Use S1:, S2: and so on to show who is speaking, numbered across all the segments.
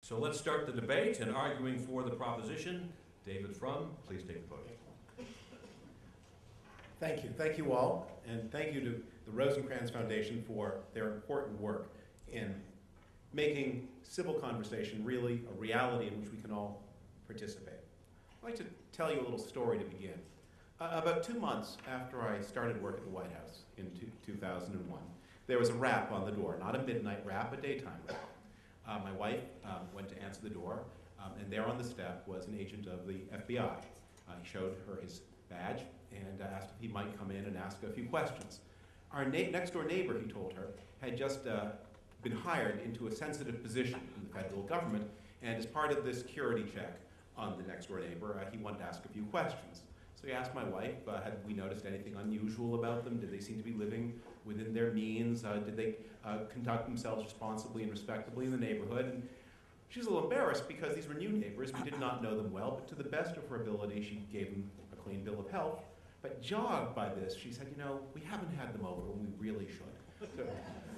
S1: So let's start the debate, and arguing for the proposition, David Frum, please take the podium.
S2: Thank you. Thank you all, and thank you to the Rosencrantz Foundation for their important work in making civil conversation really a reality in which we can all participate. I'd like to tell you a little story to begin. About 2 months after I started work at the White House in 2001, there was a rap on the door, not a midnight rap, a daytime rap. My wife went to answer the door, and there on the step was an agent of the FBI. He showed her his badge and asked if he might come in and ask a few questions. Our next-door neighbor, he told her, had just been hired into a sensitive position in the federal government, and as part of the security check on the next-door neighbor, he wanted to ask a few questions. So he asked my wife, had we noticed anything unusual about them? Did they seem to be living within their means? Did they conduct themselves responsibly and respectably in the neighborhood? And she was a little embarrassed because these were new neighbors. We did not know them well, but to the best of her ability, she gave them a clean bill of health. But jogged by this, she said, we haven't had them over when we really should.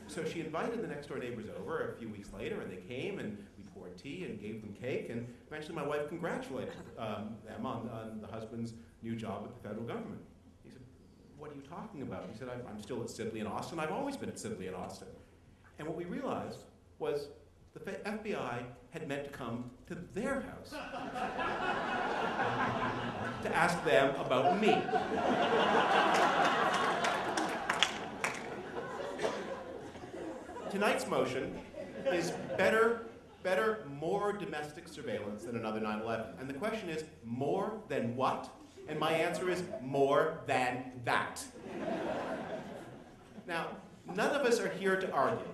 S2: So she invited the next door neighbors over a few weeks later, and they came, and we poured tea and gave them cake, and eventually my wife congratulated them on the husband's new job at the federal government. He said, "What are you talking about?" He said, "I'm still at Sidley and Austin. I've always been at Sidley and Austin." And what we realized was the FBI had meant to come to their house to ask them about me. Tonight's motion is better, more domestic surveillance than another 9/11. And the question is, more than what? And my answer is, more than that. Now, none of us are here to argue.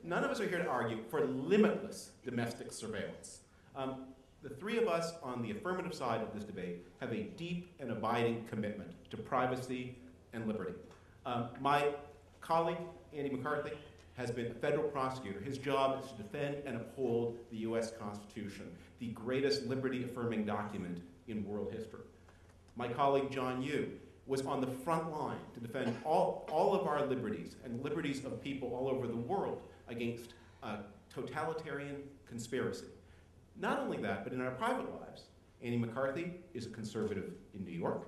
S2: None of us are here to argue for limitless domestic surveillance. The three of us on the affirmative side of this debate have a deep and abiding commitment to privacy and liberty. My colleague, Andy McCarthy, has been a federal prosecutor. His job is to defend and uphold the US Constitution, the greatest liberty-affirming document in world history. My colleague, John Yoo, was on the front line to defend all of our liberties and liberties of people all over the world against totalitarian conspiracy. Not only that, but in our private lives, Andy McCarthy is a conservative in New York,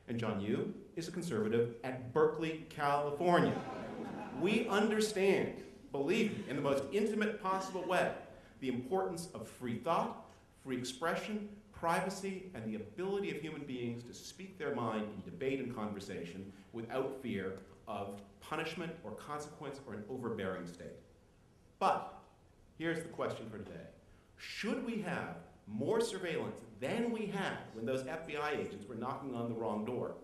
S2: and John Yoo is a conservative at Berkeley, California. We understand, believe me, in the most intimate possible way, the importance of free thought, free expression, privacy, and the ability of human beings to speak their mind in debate and conversation without fear of punishment or consequence or an overbearing state. But here's the question for today. Should we have more surveillance than we had when those FBI agents were knocking on the wrong door?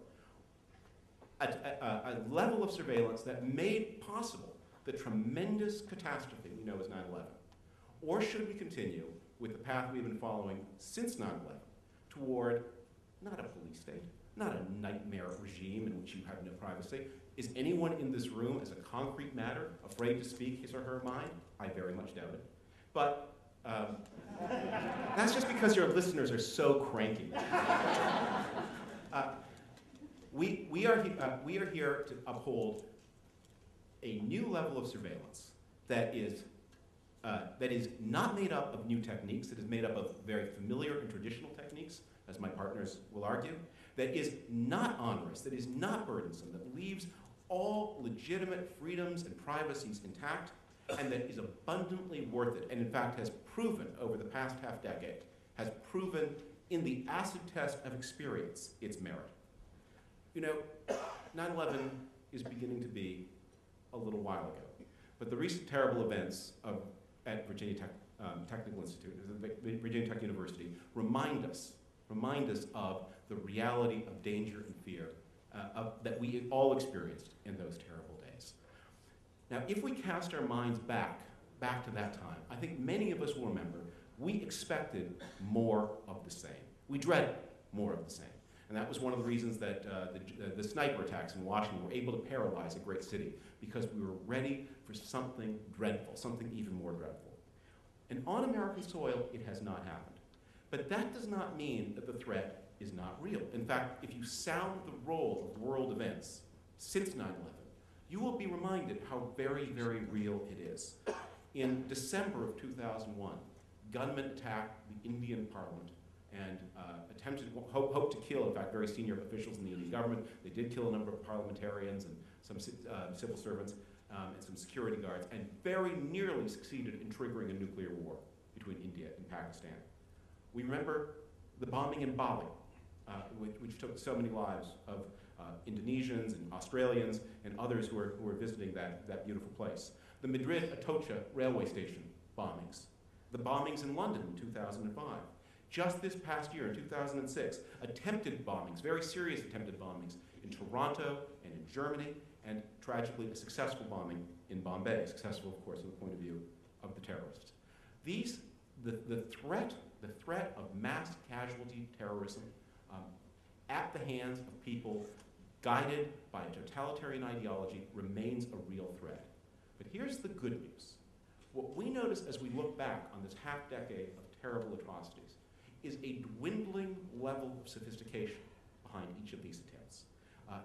S2: A level of surveillance that made possible the tremendous catastrophe we know as 9/11? Or should we continue with the path we've been following since 9/11 toward not a police state, not a nightmare regime in which you have no privacy? Is anyone in this room, as a concrete matter, afraid to speak his or her mind? I very much doubt it. But that's just because your listeners are so cranky. We are here to uphold a new level of surveillance that is not made up of new techniques, that is made up of very familiar and traditional techniques, as my partners will argue, that is not onerous, that is not burdensome, that leaves all legitimate freedoms and privacies intact, and that is abundantly worth it, and in fact has proven over the past half-decade, has proven in the acid test of experience its merit. 9/11 is beginning to be a little while ago, but the recent terrible events at Virginia Technical Institute, Virginia Tech University, remind us of the reality of danger and fear that we all experienced in those terrible days. Now, if we cast our minds back to that time, I think many of us will remember we expected more of the same. We dreaded more of the same. And that was one of the reasons that the sniper attacks in Washington were able to paralyze a great city, because we were ready for something dreadful, something even more dreadful. And on American soil, it has not happened. But that does not mean that the threat is not real. In fact, if you sound the roll of world events since 9/11, you will be reminded how very, very real it is. In December of 2001, gunmen attacked the Indian parliament and hoped to kill, in fact, very senior officials in the Indian government. They did kill a number of parliamentarians and some civil servants and some security guards, and very nearly succeeded in triggering a nuclear war between India and Pakistan. We remember the bombing in Bali, which took so many lives of Indonesians and Australians and others who were visiting that beautiful place. The Madrid-Atocha railway station bombings. The bombings in London in 2005. Just this past year, in 2006, attempted bombings, very serious attempted bombings in Toronto and in Germany, and tragically a successful bombing in Bombay, successful, of course, from the point of view of the terrorists. The threat of mass casualty terrorism at the hands of people guided by a totalitarian ideology remains a real threat. But here's the good news. What we notice as we look back on this half-decade of terrible atrocities is a dwindling level of sophistication behind each of these attempts.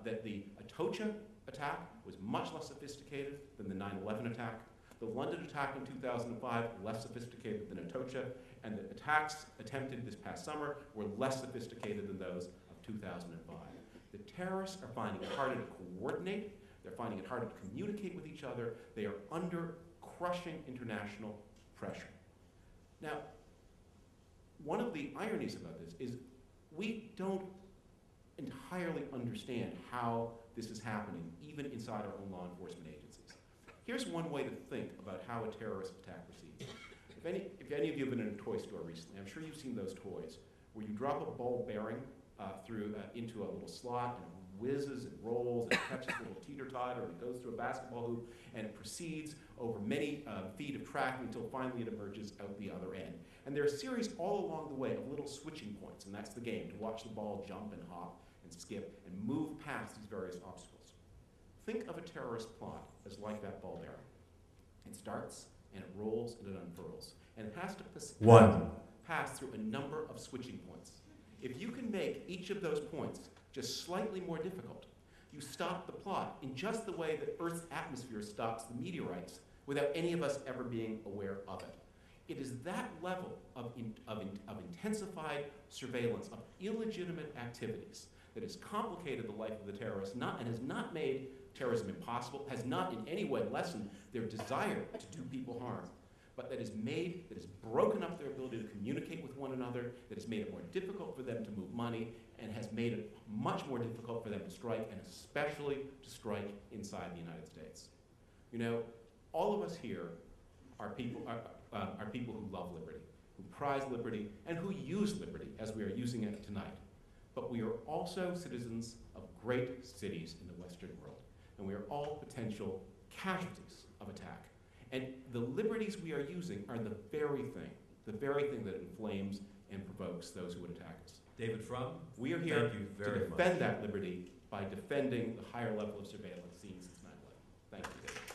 S2: That the Atocha attack was much less sophisticated than the 9/11 attack. The London attack in 2005, less sophisticated than Atocha, and the attacks attempted this past summer were less sophisticated than those of 2005. The terrorists are finding it harder to coordinate, they're finding it harder to communicate with each other, they are under crushing international pressure. Now, one of the ironies about this is we don't entirely understand how this is happening, even inside our own law enforcement agencies. Here's one way to think about how a terrorist attack proceeds. If any of you have been in a toy store recently, I'm sure you've seen those toys where you drop a ball bearing into a little slot and it whizzes and rolls and it catches a little teeter-totter and it goes through a basketball hoop and it proceeds over many feet of tracking until finally it emerges out the other end. And there are a series all along the way of little switching points, and that's the game, to watch the ball jump and hop and skip and move past these various obstacles. Think of a terrorist plot as like that ball bearing. It starts and it rolls and it unfurls. And it has to pass through a number of switching points. If you can make each of those points just slightly more difficult, you stop the plot in just the way that Earth's atmosphere stops the meteorites without any of us ever being aware of it. It is that level of intensified surveillance of illegitimate activities that has complicated the life of the terrorists and has not made terrorism impossible, has not in any way lessened their desire to do people harm, but that has broken up their ability to communicate with one another, that has made it more difficult for them to move money, and has made it much more difficult for them to strike, and especially to strike inside the United States. You know, all of us here are people who love liberty, who prize liberty, and who use liberty as we are using it tonight. But we are also citizens of great cities in the Western world, and we are all potential casualties of attack. And the liberties we are using are the very thing that inflames and provokes those who would attack us.
S1: David Frum,
S2: we are here
S1: thank you
S2: to
S1: very
S2: defend
S1: much.
S2: that liberty by defending the higher level of surveillance seen since 9/11. Thank you, David.